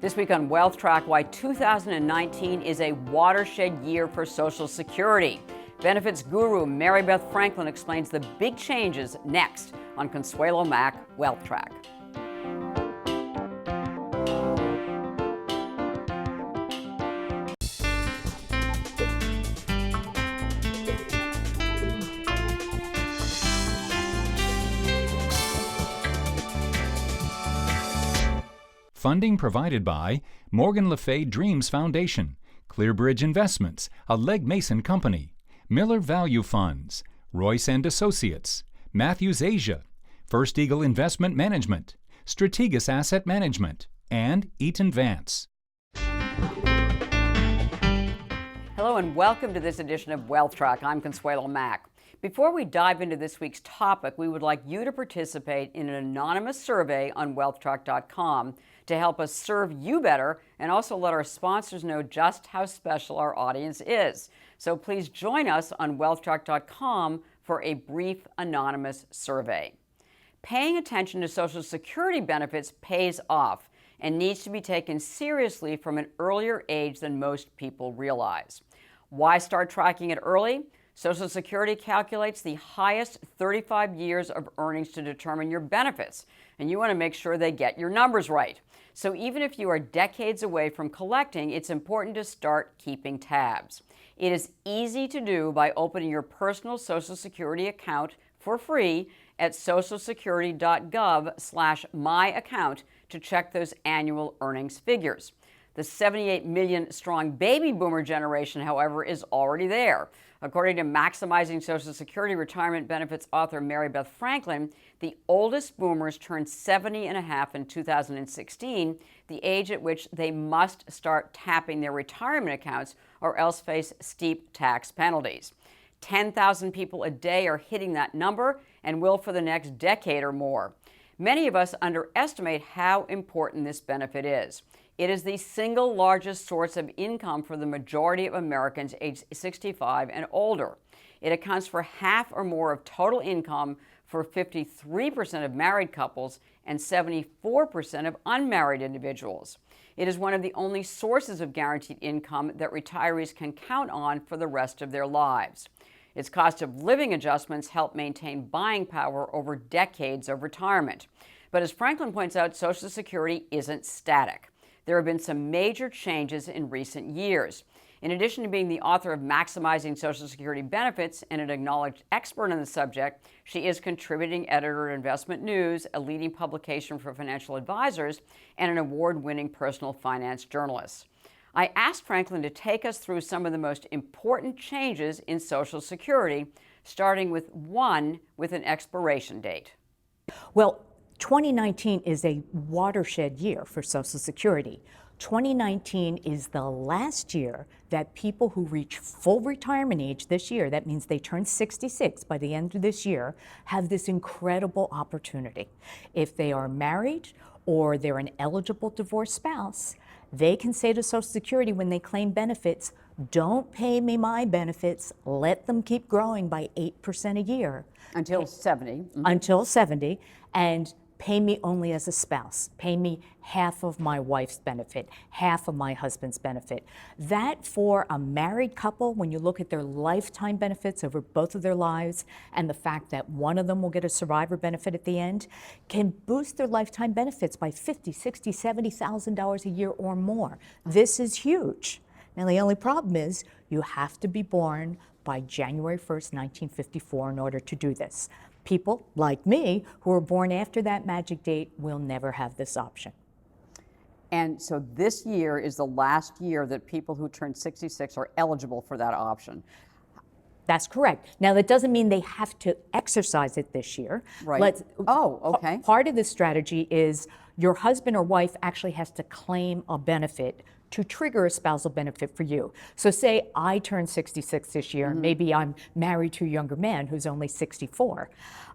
This week on Wealth Track, why 2019 is a watershed year for Social Security. Benefits guru Mary Beth Franklin explains the big changes next on Consuelo Mack Wealth Track. Funding provided by Morgan Le Fay Dreams Foundation, Clearbridge Investments, a Legg Mason company, Miller Value Funds, Royce & Associates, Matthews Asia, First Eagle Investment Management, Strategas Asset Management, and Eaton Vance. Hello and welcome to this edition of Wealth Track. I'm Consuelo Mack. Before we dive into this week's topic, we would like you to participate in an anonymous survey on wealthtrack.com to help us serve you better and also let our sponsors know just how special our audience is. So please join us on wealthtrack.com for a brief anonymous survey. Paying attention to Social Security benefits pays off and needs to be taken seriously from an earlier age than most people realize. Why start tracking it early? Social Security calculates the highest 35 years of earnings to determine your benefits, and you want to make sure they get your numbers right. So even if you are decades away from collecting, it's important to start keeping tabs. It is easy to do by opening your personal Social Security account for free at socialsecurity.gov/myaccount to check those annual earnings figures. The 78 million strong baby boomer generation, however, is already there. According to Maximizing Social Security Retirement Benefits author Mary Beth Franklin, the oldest boomers turned 70 and a half in 2016, the age at which they must start tapping their retirement accounts or else face steep tax penalties. 10,000 people a day are hitting that number and will for the next decade or more. Many of us underestimate how important this benefit is. It is the single largest source of income for the majority of Americans aged 65 and older. It accounts for half or more of total income for 53% of married couples and 74% of unmarried individuals. It is one of the only sources of guaranteed income that retirees can count on for the rest of their lives. Its cost of living adjustments help maintain buying power over decades of retirement. But as Franklin points out, Social Security isn't static. There have been some major changes in recent years. In addition to being the author of Maximizing Social Security Benefits and an acknowledged expert on the subject, she is contributing editor at Investment News, a leading publication for financial advisors, and an award-winning personal finance journalist. I asked Franklin to take us through some of the most important changes in Social Security, starting with one with an expiration date. Well, 2019 is a watershed year for Social Security. 2019 is the last year that people who reach full retirement age this year, that means they turn 66 by the end of this year, have this incredible opportunity. If they are married or they're an eligible divorced spouse, they can say to Social Security when they claim benefits, don't pay me my benefits, let them keep growing by 8% a year. Until 70. Mm-hmm. Until 70, and pay me only as a spouse. Pay me half of my wife's benefit, half of my husband's benefit. That for a married couple, when you look at their lifetime benefits over both of their lives and the fact that one of them will get a survivor benefit at the end, can boost their lifetime benefits by $50,000, $60,000, $70,000 a year or more. This is huge. Now the only problem is you have to be born by January 1st, 1954 in order to do this. People like me who are born after that magic date will never have this option. And so this year is the last year that people who turn 66 are eligible for that option. That's correct. Now, that doesn't mean they have to exercise it this year. Right. Okay. Part of the strategy is your husband or wife actually has to claim a benefit to trigger a spousal benefit for you. So say I turn 66 this year, and maybe I'm married to a younger man who's only 64.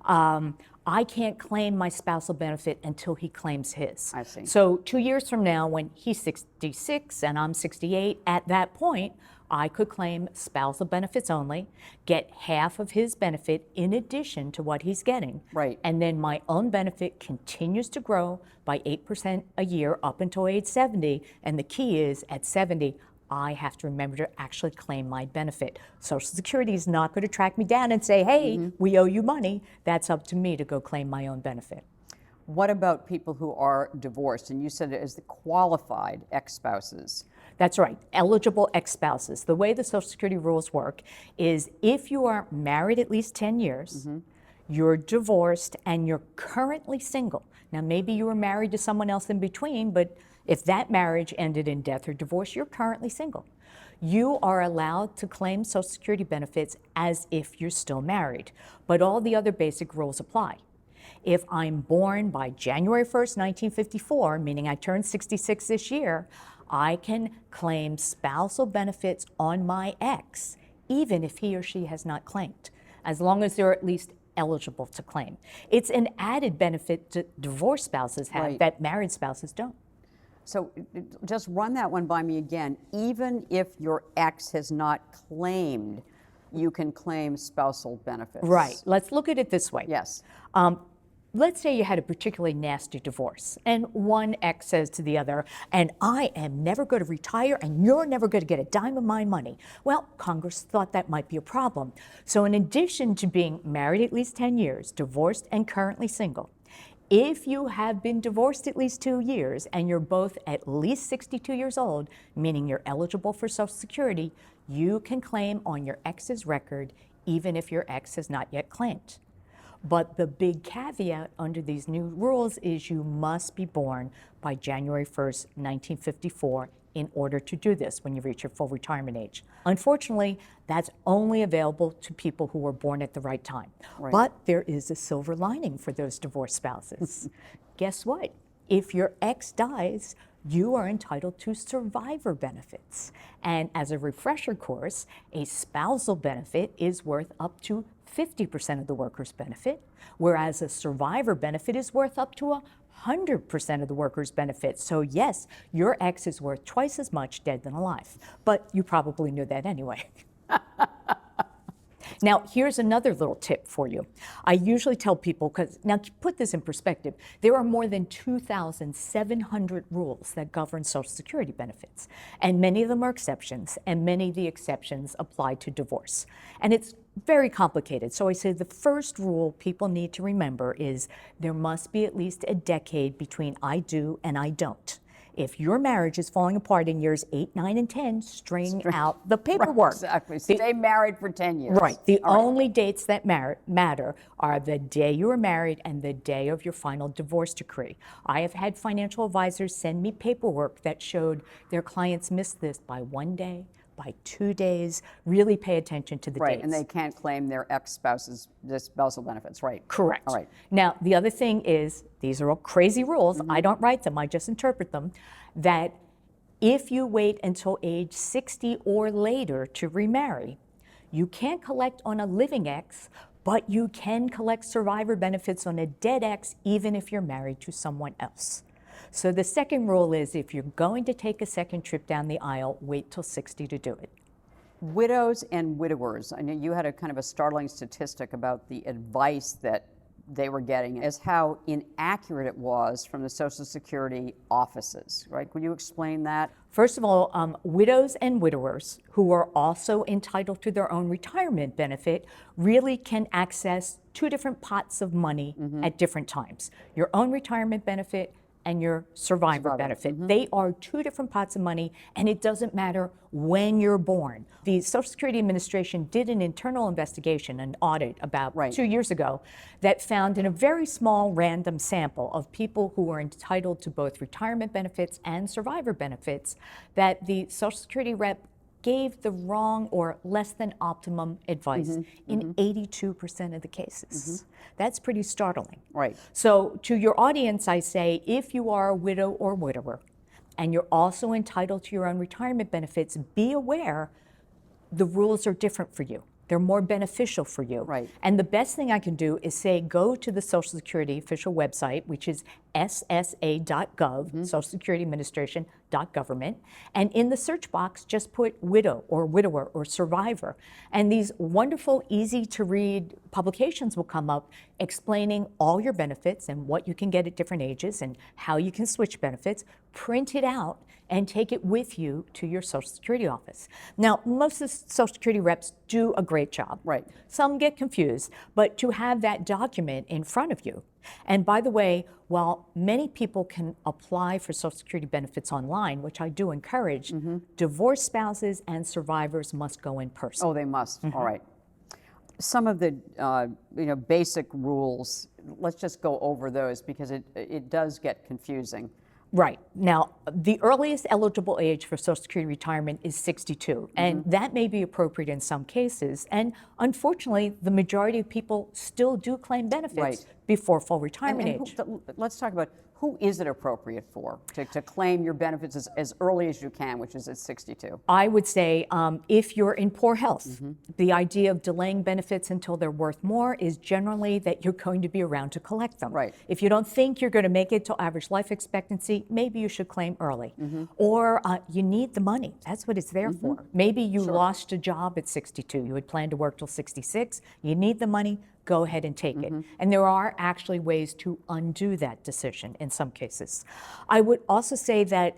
I can't claim my spousal benefit until he claims his. I see. So 2 years from now, when he's 66 and I'm 68, at that point, I could claim spousal benefits only, get half of his benefit in addition to what he's getting. Right. And then my own benefit continues to grow by 8% a year up until age 70. And the key is at 70, I have to remember to actually claim my benefit. Social Security is not going to track me down and say, hey, we owe you money. That's up to me to go claim my own benefit. What about people who are divorced? And you said it as the qualified ex-spouses. That's right, eligible ex-spouses. The way the Social Security rules work is if you are married at least 10 years, you're divorced, and you're currently single. Now, maybe you were married to someone else in between, but if that marriage ended in death or divorce, you're currently single. You are allowed to claim Social Security benefits as if you're still married, but all the other basic rules apply. If I'm born by January 1st, 1954, meaning I turned 66 this year, I can claim spousal benefits on my ex, even if he or she has not claimed, as long as they're at least eligible to claim. It's an added benefit that divorced spouses have Right. that married spouses don't. So just run that one by me again. Even if your ex has not claimed, you can claim spousal benefits. Right. Let's look at it this way. Yes. Let's say you had a particularly nasty divorce, and one ex says to the other, and I am never going to retire, and you're never going to get a dime of my money. Well, Congress thought that might be a problem. So in addition to being married at least 10 years, divorced, and currently single, if you have been divorced at least 2 years and you're both at least 62 years old, meaning you're eligible for Social Security, you can claim on your ex's record even if your ex has not yet claimed. But the big caveat under these new rules is you must be born by January 1st, 1954 in order to do this when you reach your full retirement age. Unfortunately, that's only available to people who were born at the right time. Right. But there is a silver lining for those divorced spouses. Guess what? If your ex dies, you are entitled to survivor benefits. And as a refresher course, a spousal benefit is worth up to 50% of the worker's benefit, whereas a survivor benefit is worth up to 100% of the worker's benefit. So yes, your ex is worth twice as much dead than alive, but you probably knew that anyway. Now, here's another little tip for you. I usually tell people, because now to put this in perspective, there are more than 2,700 rules that govern Social Security benefits, and many of them are exceptions, and many of the exceptions apply to divorce. And it's very complicated. So I say the first rule people need to remember is there must be at least a decade between I do and I don't. If your marriage is falling apart in years 8, 9, and 10, string out the paperwork. Right, exactly. Stay married for 10 years. Right. The All right. only dates that matter are the day you were married and the day of your final divorce decree. I have had financial advisors send me paperwork that showed their clients missed this by 1 day, by 2 days. Really pay attention to the Right, dates. and they can't claim their ex-spouse's spousal benefits, right? Correct. All right. Now, the other thing is, these are all crazy rules. I don't write them, I just interpret them, that if you wait until age 60 or later to remarry, you can't collect on a living ex, but you can collect survivor benefits on a dead ex, even if you're married to someone else. So the second rule is if you're going to take a second trip down the aisle, wait till 60 to do it. Widows and widowers. I know you had a kind of a startling statistic about the advice that they were getting as how inaccurate it was from the Social Security offices, right? Could you explain that? First of all, widows and widowers who are also entitled to their own retirement benefit really can access two different pots of money at different times. Your own retirement benefit and your survivor benefit. They are two different pots of money, and it doesn't matter when you're born. The Social Security Administration did an internal investigation, an audit about 2 years ago, that found in a very small random sample of people who were entitled to both retirement benefits and survivor benefits that the Social Security rep gave the wrong or less than optimum advice in 82% of the cases. That's pretty startling. Right. So to your audience, I say, if you are a widow or widower, and you're also entitled to your own retirement benefits, be aware the rules are different for you. They're more beneficial for you. Right. And the best thing I can do is say, go to the Social Security official website, which is ssa.gov, Social Security Administration.government, and in the search box, just put widow or widower or survivor. And these wonderful, easy to read publications will come up explaining all your benefits and what you can get at different ages and how you can switch benefits. Print it out and take it with you to your Social Security office. Now, most of the Social Security reps do a great job. Right. Some get confused, but to have that document in front of you. And by the way, while many people can apply for Social Security benefits online, which I do encourage, divorced spouses and survivors must go in person. Oh, they must. All right. Some of the basic rules, let's just go over those because it does get confusing. Right. Now, the earliest eligible age for Social Security retirement is 62, and that may be appropriate in some cases. And unfortunately, the majority of people still do claim benefits before full retirement age. Let's talk about who is it appropriate for to claim your benefits as early as you can, which is at 62? I would say if you're in poor health, the idea of delaying benefits until they're worth more is generally that you're going to be around to collect them. Right. If you don't think you're going to make it till average life expectancy, maybe you should claim early. Or you need the money. That's what it's there for. Maybe you lost a job at 62. You had planned to work till 66. You need the money. Go ahead and take it. And there are actually ways to undo that decision in some cases. I would also say that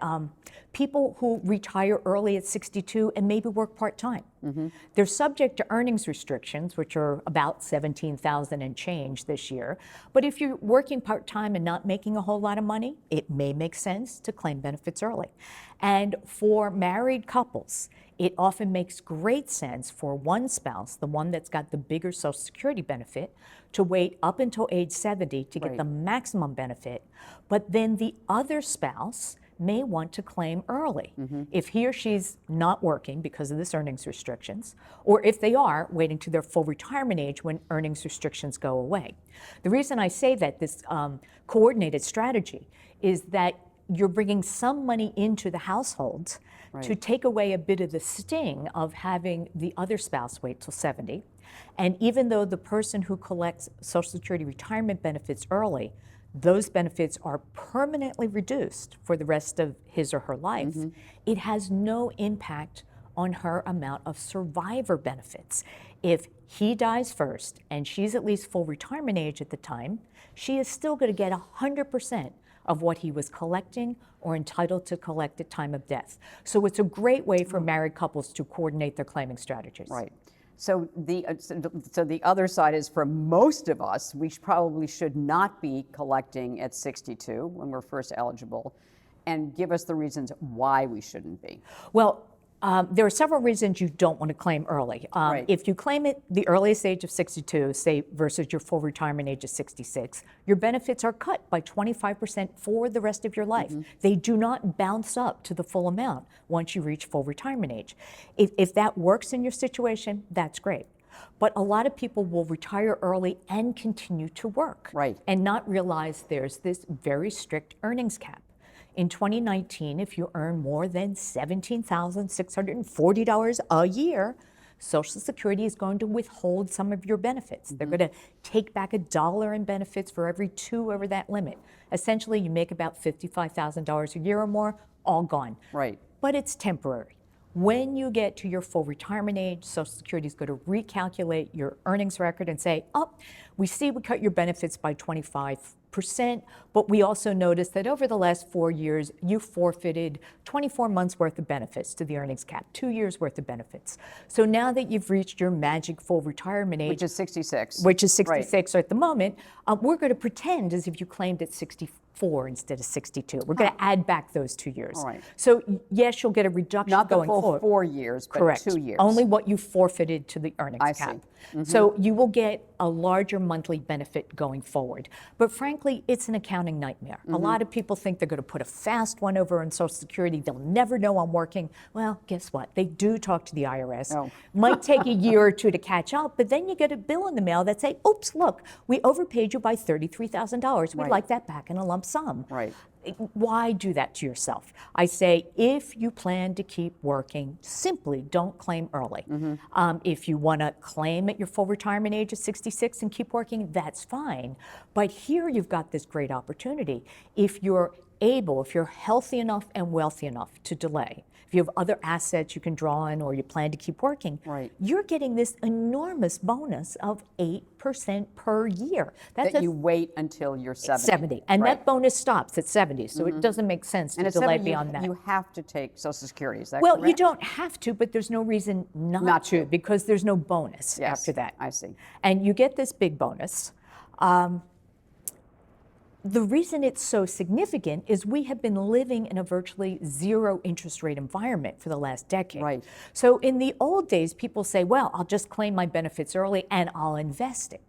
people who retire early at 62 and maybe work part-time, they're subject to earnings restrictions, which are about 17,000 and change this year. But if you're working part-time and not making a whole lot of money, it may make sense to claim benefits early. And for married couples, it often makes great sense for one spouse, the one that's got the bigger Social Security benefit, to wait up until age 70 to get the maximum benefit. But then the other spouse may want to claim early if he or she's not working because of this earnings restrictions, or if they are waiting to their full retirement age when earnings restrictions go away. The reason I say that this coordinated strategy is that you're bringing some money into the household to take away a bit of the sting of having the other spouse wait till 70. And even though the person who collects Social Security retirement benefits early, those benefits are permanently reduced for the rest of his or her life, it has no impact on her amount of survivor benefits. If he dies first and she's at least full retirement age at the time, she is still going to get 100% of what he was collecting or entitled to collect at time of death. So it's a great way for married couples to coordinate their claiming strategies. Right. So the other side is, for most of us, we probably should not be collecting at 62 when we're first eligible, and give us the reasons why we shouldn't be. Well, there are several reasons you don't want to claim early. If you claim it the earliest age of 62, say, versus your full retirement age of 66, your benefits are cut by 25% for the rest of your life. They do not bounce up to the full amount once you reach full retirement age. If that works in your situation, that's great. But a lot of people will retire early and continue to work and not realize there's this very strict earnings cap. In 2019, if you earn more than $17,640 a year, Social Security is going to withhold some of your benefits. They're going to take back $1 in benefits for every 2 over that limit. Essentially, you make about $55,000 a year or more, all gone. Right. But it's temporary. When you get to your full retirement age, Social Security is going to recalculate your earnings record and say, oh, we see we cut your benefits by 25%, but we also noticed that over the last 4 years, you forfeited 24 months worth of benefits to the earnings cap, 2 years worth of benefits. So now that you've reached your magic full retirement age, Which is 66. Which is 66 at the moment, we're going to pretend as if you claimed at 64 instead of 62. We're going to add back those 2 years. All right. So yes, you'll get a reduction Not the going full forward. 4 years, but Correct. 2 years. Only what you forfeited to the earnings I cap. see. So you will get a larger monthly benefit going forward. But frankly, it's an accounting nightmare. A lot of people think they're going to put a fast one over on Social Security. They'll never know I'm working. Well, guess what? They do talk to the IRS. Oh. Might take a year or two to catch up, but then you get a bill in the mail that say, oops, look, we overpaid you by $33,000. We'd like that back in a lump sum. Right. why do that to yourself? I say, if you plan to keep working, simply don't claim early. If you want to claim at your full retirement age of 66 and keep working, that's fine. But here you've got this great opportunity. If you're able, if you're healthy enough and wealthy enough to delay, if you have other assets you can draw on or you plan to keep working, Right. you're getting this enormous bonus of 8% per year. That you wait until you're 70. 70. And Right. that bonus stops at 70, so it doesn't make sense And to at delay 70, beyond that. you have to take Social Security, is that Well, correct? you don't have to, but there's no reason not to, because there's no bonus Yes, after that. I see. And you get this big bonus. The reason it's so significant is we have been living in a virtually zero interest rate environment for the last decade. Right. So in the old days, people say, well, I'll just claim my benefits early and I'll invest it.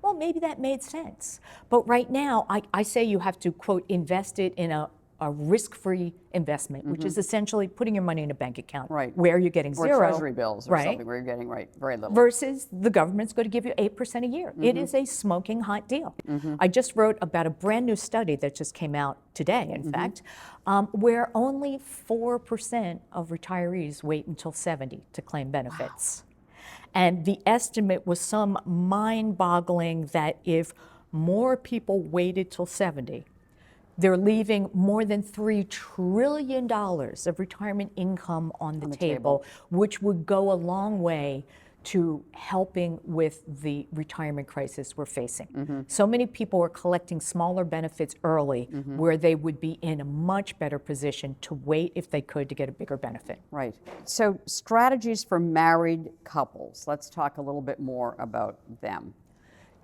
Well, maybe that made sense. But right now, I say you have to, quote, invest it in a risk-free investment, which is essentially putting your money in a bank account Right. where you're getting Or zero. treasury bills or right? something where you're getting very little. Versus the government's going to give you 8% a year. It is a smoking hot deal. I just wrote about a brand new study that just came out today, in fact, where only 4% of retirees wait until 70 to claim benefits. And the estimate was some mind-boggling that if more people waited till 70, they're leaving more than $3 trillion of retirement income on the table, which would go a long way to helping with the retirement crisis we're facing. So many people are collecting smaller benefits early where they would be in a much better position to wait if they could to get a bigger benefit. Right. So strategies for married couples. Let's talk a little bit more about them.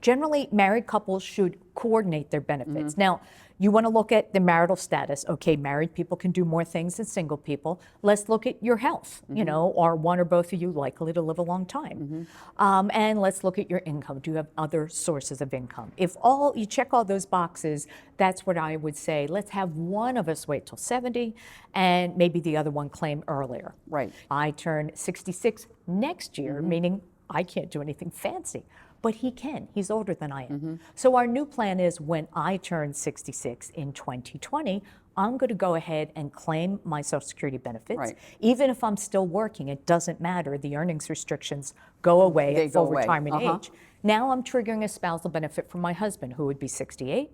Generally, married couples should coordinate their benefits. Now, you want to look at the marital status. Okay, married people can do more things than single people. Let's look at your health. You know, are one or both of you likely to live a long time? And let's look at your income. Do you have other sources of income? If you check all those boxes, that's what I would say. Let's have one of us wait till 70 and maybe the other one claim earlier. Right. I turn 66 next year, meaning I can't do anything fancy. But he can. He's older than I am. So our new plan is when I turn 66 in 2020, I'm going to go ahead and claim my Social Security benefits. Right. Even if I'm still working, it doesn't matter. The earnings restrictions go away They at full go away. retirement age. Now I'm triggering a spousal benefit for my husband, who would be 68.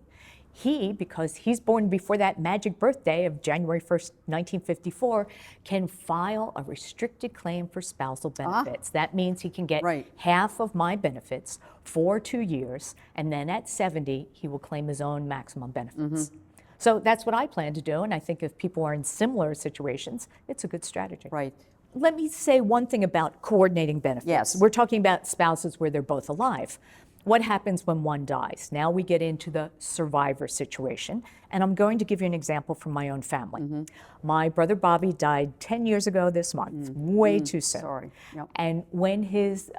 He, because he's born before that magic birthday of January 1st, 1954, can file a restricted claim for spousal benefits. That means he can get Right. half of my benefits for 2 years, and then at 70, he will claim his own maximum benefits. So that's what I plan to do, and I think if people are in similar situations, it's a good strategy. Right. Let me say one thing about coordinating benefits. Yes. We're talking about spouses where they're both alive. What happens when one dies? Now we get into the survivor situation, and I'm going to give you an example from my own family. My brother Bobby died 10 years ago this month, way too soon. Sorry. Yep. And when his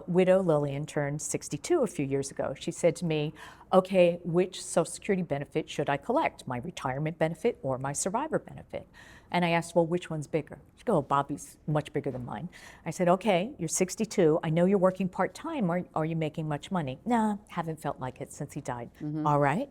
widow Lillian turned 62 a few years ago, she said to me, okay, which Social Security benefit should I collect? My retirement benefit or my survivor benefit? And I asked, well, which one's bigger? She goes, oh, Bobby's much bigger than mine. I said, okay, you're 62. I know you're working part-time. Are you making much money? Nah, haven't felt like it since he died. All right.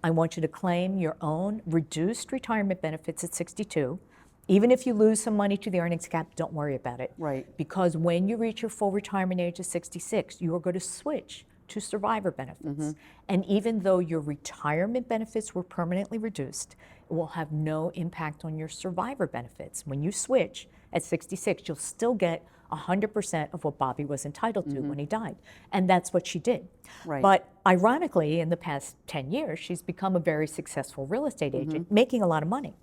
I want you to claim your own reduced retirement benefits at 62. Even if you lose some money to the earnings cap, don't worry about it. Right. Because when you reach your full retirement age of 66, you are going to switch to survivor benefits. And even though your retirement benefits were permanently reduced, it will have no impact on your survivor benefits. When you switch at 66, you'll still get 100% of what Bobby was entitled to when he died. And that's what she did. Right. But ironically, in the past 10 years, she's become a very successful real estate agent, making a lot of money.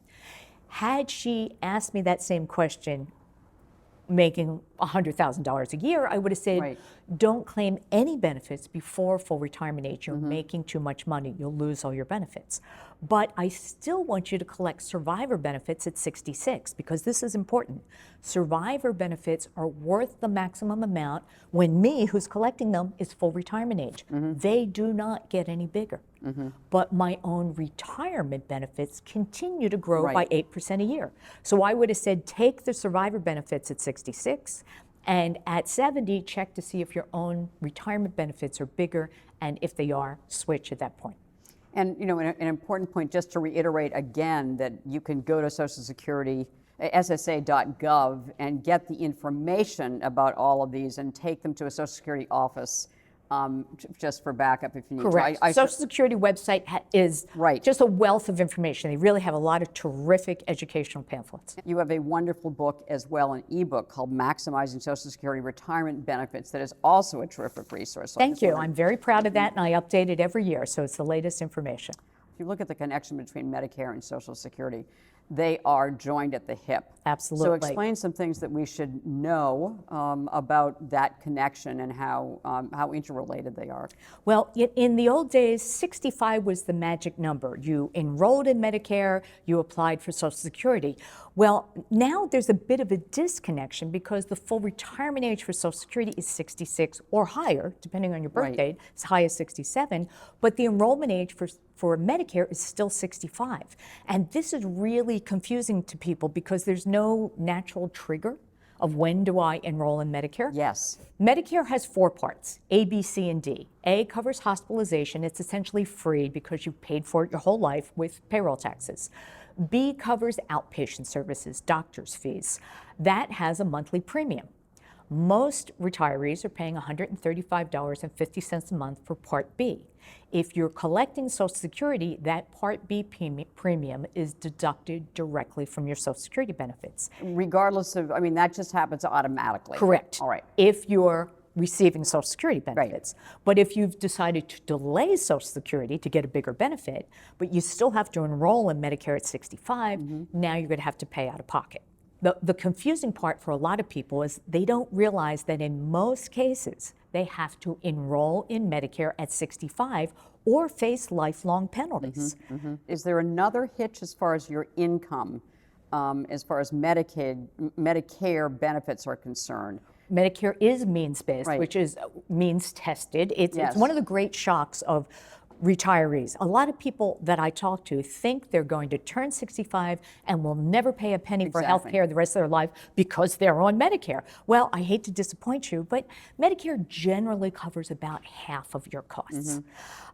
Had she asked me that same question making $100,000 a year, I would have said, Right. don't claim any benefits before full retirement age. You're making too much money. You'll lose all your benefits. But I still want you to collect survivor benefits at 66 because this is important. Survivor benefits are worth the maximum amount when me, who's collecting them, is full retirement age. They do not get any bigger. But my own retirement benefits continue to grow by Right. 8% a year. So I would have said, take the survivor benefits at 66, and at 70, check to see if your own retirement benefits are bigger, and if they are, switch at that point. And an important point, just to reiterate again, that you can go to Social Security, SSA.gov, and get the information about all of these and take them to a Social Security office just for backup if you need Correct. to. Social Security website is Right. just a wealth of information. They really have a lot of terrific educational pamphlets. You have a wonderful book as well, an ebook called Maximizing Social Security Retirement Benefits that is also a terrific resource. So I Thank just you. wanted- I'm very proud of that, and I update it every year, so it's the latest information. If you look at the connection between Medicare and Social Security, they are joined at the hip. Absolutely. So explain some things that we should know about that connection and how interrelated they are. Well, in the old days, 65 was the magic number. You enrolled in Medicare, you applied for Social Security. Well, now there's a bit of a disconnection because the full retirement age for Social Security is 66 or higher, depending on your birth Right. date, as high as 67, but the enrollment age for Medicare is still 65. And this is really confusing to people because there's no natural trigger of when do I enroll in Medicare. Yes. Medicare has 4 parts, A, B, C, and D. A covers hospitalization. It's essentially free because you've paid for it your whole life with payroll taxes. B covers outpatient services, doctor's fees. That has a monthly premium. Most retirees are paying $135.50 a month for Part B. If you're collecting Social Security, that Part B premium is deducted directly from your Social Security benefits. Regardless of, that just happens automatically. Correct. All right. If you're receiving Social Security benefits. But if you've decided to delay Social Security to get a bigger benefit, but you still have to enroll in Medicare at 65, now you're going to have to pay out of pocket. The confusing part for a lot of people is they don't realize that in most cases, they have to enroll in Medicare at 65 or face lifelong penalties. Is there another hitch as far as your income, as far as Medicare benefits are concerned? Medicare is means-based, Right. which is means-tested. It's Yes. one of the great shocks of retirees. A lot of people that I talk to think they're going to turn 65 and will never pay a penny for health Exactly. care the rest of their life because they're on Medicare. Well, I hate to disappoint you, but Medicare generally covers about half of your costs.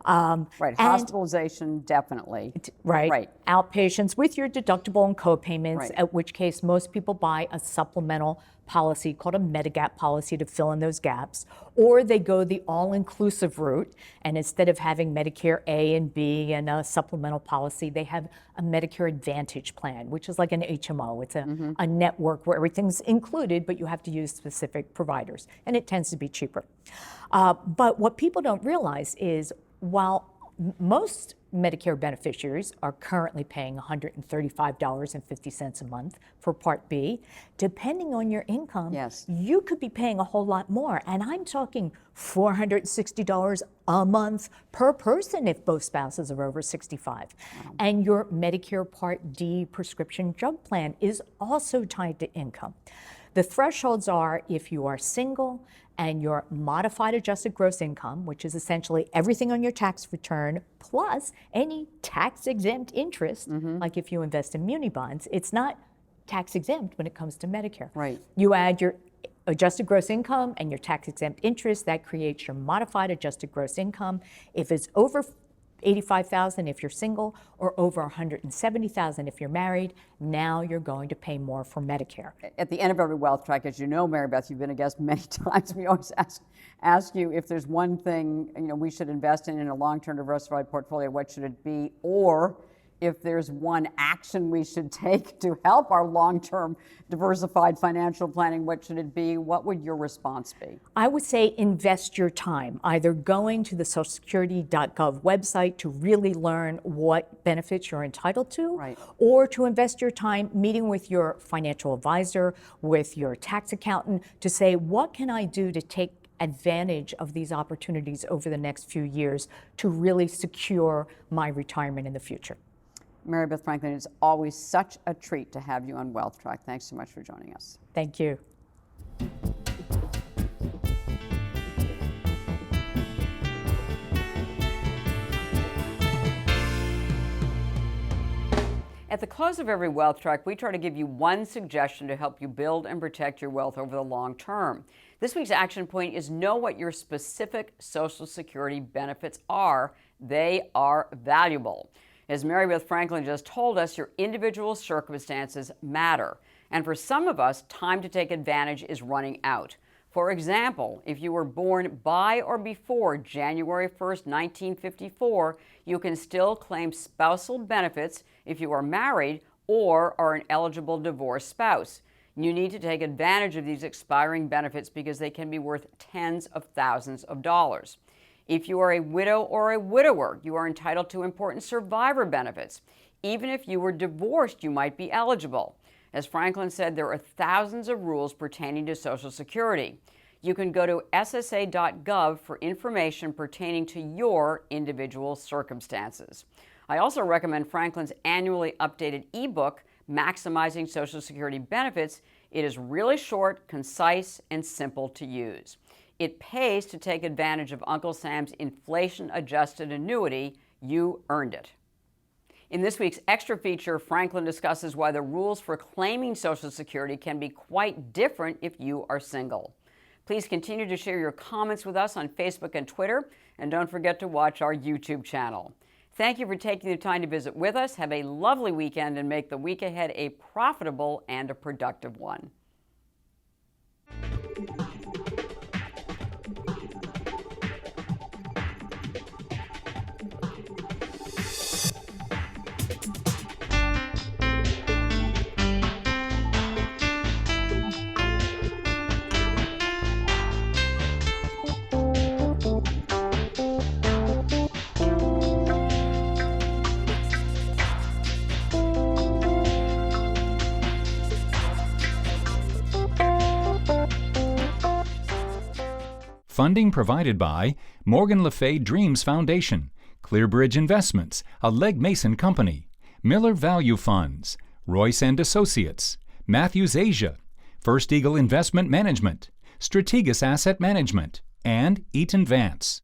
Right. And- Hospitalization, definitely. Right. Right. Outpatients with your deductible and co-payments, Right. at which case most people buy a supplemental policy called a Medigap policy to fill in those gaps, or they go the all-inclusive route, and instead of having Medicare A and B and a supplemental policy, they have a Medicare Advantage plan, which is like an HMO. It's a network where everything's included, but you have to use specific providers, and it tends to be cheaper. But what people don't realize is while most Medicare beneficiaries are currently paying $135.50 a month for Part B. Depending on your income, Yes. you could be paying a whole lot more. And I'm talking $460 a month per person if both spouses are over 65. And your Medicare Part D prescription drug plan is also tied to income. The thresholds are if you are single and your modified adjusted gross income, which is essentially everything on your tax return plus any tax exempt interest, like if you invest in muni bonds, it's not tax exempt when it comes to Medicare. Right. You add your adjusted gross income and your tax exempt interest, that creates your modified adjusted gross income. If it's over $85,000 if you're single, or over $170,000 if you're married, now you're going to pay more for Medicare. At the end of every wealth track, as you know, Mary Beth, you've been a guest many times. We always ask you if there's one thing we should invest in a long-term diversified portfolio. What should it be? Or if there's one action we should take to help our long-term diversified financial planning, what should it be? What would your response be? I would say invest your time, either going to the socialsecurity.gov website to really learn what benefits you're entitled to, Right. or to invest your time meeting with your financial advisor, with your tax accountant to say, what can I do to take advantage of these opportunities over the next few years to really secure my retirement in the future? Mary Beth Franklin, it's always such a treat to have you on Wealth Track. Thanks so much for joining us. Thank you. At the close of every Wealth Track, we try to give you one suggestion to help you build and protect your wealth over the long term. This week's action point is know what your specific Social Security benefits are They are valuable. As Mary Beth Franklin just told us, your individual circumstances matter. And for some of us, time to take advantage is running out. For example, if you were born by or before January 1st, 1954, you can still claim spousal benefits if you are married or are an eligible divorced spouse. You need to take advantage of these expiring benefits because they can be worth tens of thousands of dollars. If you are a widow or a widower, you are entitled to important survivor benefits. Even if you were divorced, you might be eligible. As Franklin said, there are thousands of rules pertaining to Social Security. You can go to ssa.gov for information pertaining to your individual circumstances. I also recommend Franklin's annually updated ebook, Maximizing Social Security Benefits. It is really short, concise, and simple to use. It pays to take advantage of Uncle Sam's inflation-adjusted annuity. You earned it. In this week's extra feature, Franklin discusses why the rules for claiming Social Security can be quite different if you are single. Please continue to share your comments with us on Facebook and Twitter, and don't forget to watch our YouTube channel. Thank you for taking the time to visit with us. Have a lovely weekend and make the week ahead a profitable and a productive one. Funding provided by Morgan Le Fay Dreams Foundation, Clearbridge Investments, a Legg Mason company, Miller Value Funds, Royce & Associates, Matthews Asia, First Eagle Investment Management, Strategas Asset Management, and Eaton Vance.